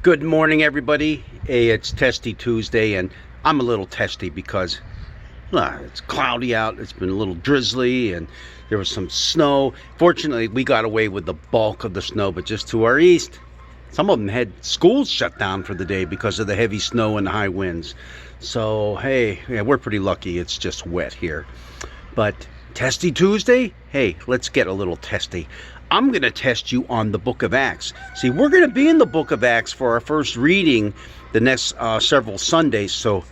Good morning, everybody. Hey, it's Testy Tuesday, and I'm a little testy because it's cloudy out. It's been a little drizzly, and there was some snow. Fortunately, we got away with the bulk of the snow, but just to our east, some of them had schools shut down for the day because of the heavy snow and the high winds. So, hey, yeah, we're pretty lucky. It's just wet here. But Testy Tuesday? Hey, let's get a little testy. I'm going to test you on the book of Acts. See, we're going to be in the book of Acts for our first reading the next several Sundays, so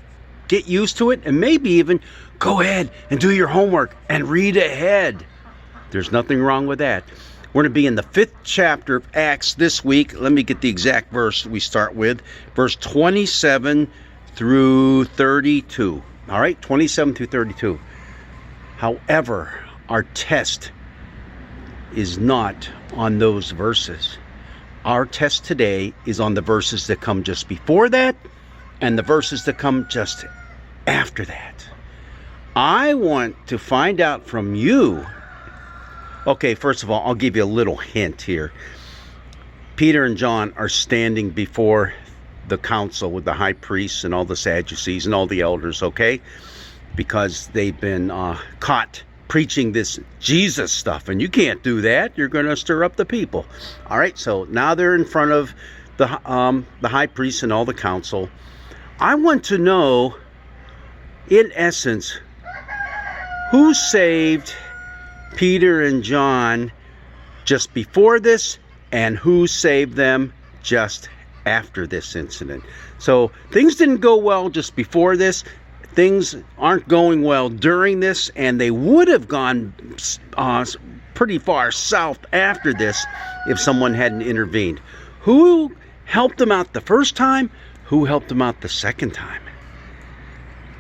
get used to it and maybe even go ahead and do your homework and read ahead. There's nothing wrong with that. We're going to be in the 5th chapter of Acts this week. Let me get the exact verse we start with. Verse 27 through 32. All right, 27 through 32. However, our test is not on those verses. Our test today is on the verses that come just before that and the verses that come just after that. I want to find out from you. Okay, first of all, I'll give you a little hint here. Peter and John are standing before the council with the high priests and all the Sadducees and all the elders, okay? Because they've been caught preaching this Jesus stuff, and you can't do that. You're going to stir up the people. All right, so now they're in front of the high priest and all the council. I want to know, in essence, who saved Peter and John just before this, and who saved them just after this incident. So things didn't go well just before this. Things aren't going well during this, and they would have gone pretty far south after this if someone hadn't intervened. Who helped them out the first time? Who helped them out the second time?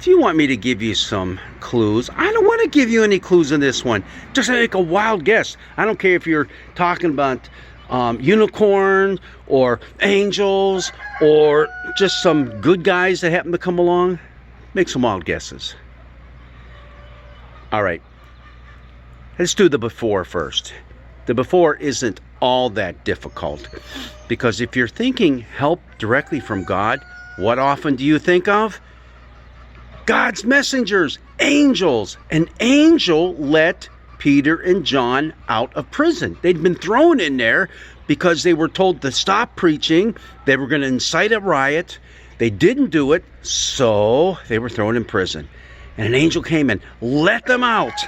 Do you want me to give you some clues? I don't want to give you any clues in this one. Just make a wild guess. I don't care if you're talking about unicorn or angels or just some good guys that happen to come along. Make some wild guesses. All right. Let's do the before first. The before isn't all that difficult, because if you're thinking help directly from God, what often do you think of? God's messengers, angels. An angel let Peter and John out of prison. They'd been thrown in there because they were told to stop preaching. They were going to incite a riot. They didn't do it, so they were thrown in prison. And an angel came and let them out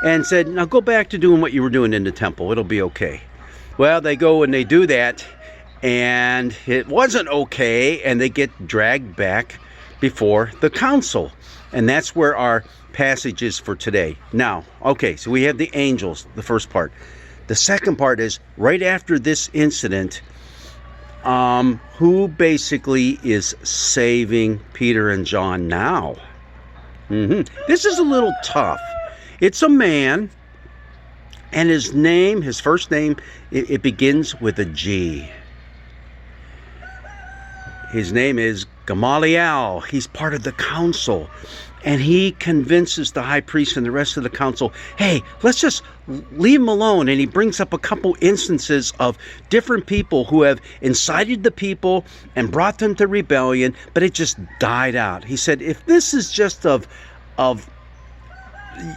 and said, now go back to doing what you were doing in the temple. It'll be okay. Well, they go and they do that, and it wasn't okay, and they get dragged back before the council. And that's where our passage is for today. Now, okay, so we have the angels, the first part. The second part is right after this incident, who basically is saving Peter and John now? This is a little tough. It's a man, and his first name, it begins with a G. His name is Gamaliel. He's part of the council. And he convinces the high priest and the rest of the council, hey, let's just leave him alone. And he brings up a couple instances of different people who have incited the people and brought them to rebellion, but it just died out. He said, if this is just of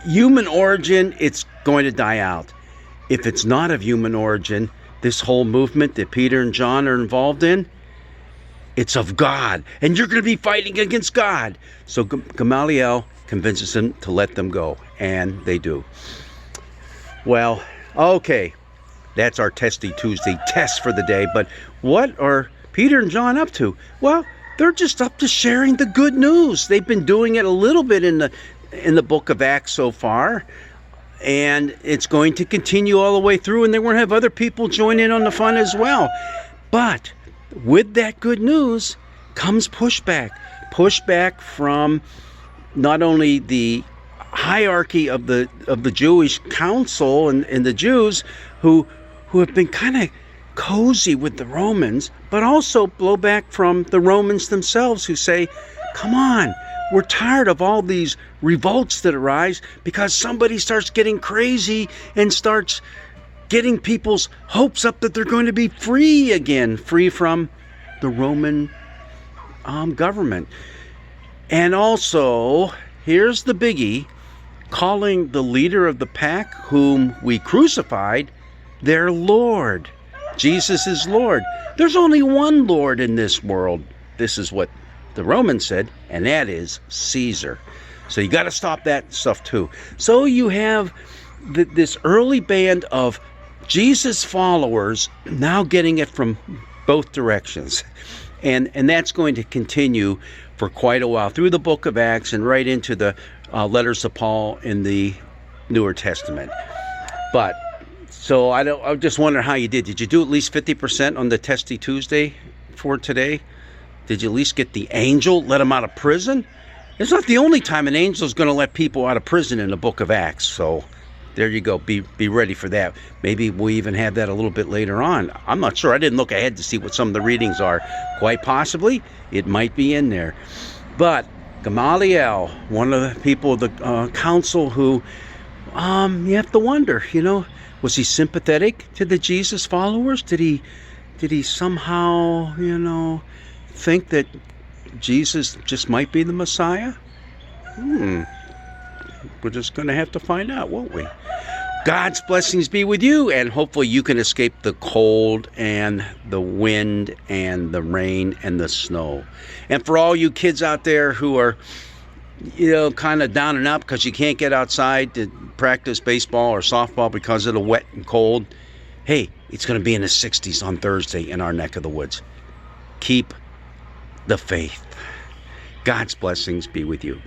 human origin, it's going to die out. If it's not of human origin, this whole movement that Peter and John are involved in, it's of God, and you're going to be fighting against God. So Gamaliel convinces them to let them go, and they do. Well, okay, that's our Testy Tuesday test for the day. But what are Peter and John up to? Well, they're just up to sharing the good news. They've been doing it a little bit in the book of Acts so far, and it's going to continue all the way through, and they're going to have other people join in on the fun as well. But with that good news comes pushback. Pushback from not only the hierarchy of the Jewish council and the Jews who have been kind of cozy with the Romans, but also blowback from the Romans themselves who say, come on, we're tired of all these revolts that arise because somebody starts getting crazy and starts getting people's hopes up that they're going to be free again, free from the Roman government. And also, here's the biggie, calling the leader of the pack, whom we crucified, their Lord. Jesus is Lord. There's only one Lord in this world. This is what the Romans said, and that is Caesar. So you got to stop that stuff too. So you have this early band of Jesus followers now getting it from both directions. And that's going to continue for quite a while through the book of Acts and right into the letters of Paul in the Newer Testament. But so I just wonder how you did. Did you do at least 50% on the Testy Tuesday for today? Did you at least get the angel, let him out of prison? It's not the only time an angel is going to let people out of prison in the book of Acts. So there you go. Be ready for that. Maybe we'll even have that a little bit later on. I'm not sure. I didn't look ahead to see what some of the readings are. Quite possibly, it might be in there. But Gamaliel, one of the people of the council who, you have to wonder, was he sympathetic to the Jesus followers? Did he somehow, think that Jesus just might be the Messiah? We're just going to have to find out, won't we? God's blessings be with you, and hopefully you can escape the cold and the wind and the rain and the snow. And for all you kids out there who are, kind of down and out because you can't get outside to practice baseball or softball because of the wet and cold, hey, it's going to be in the 60s on Thursday in our neck of the woods. Keep the faith. God's blessings be with you.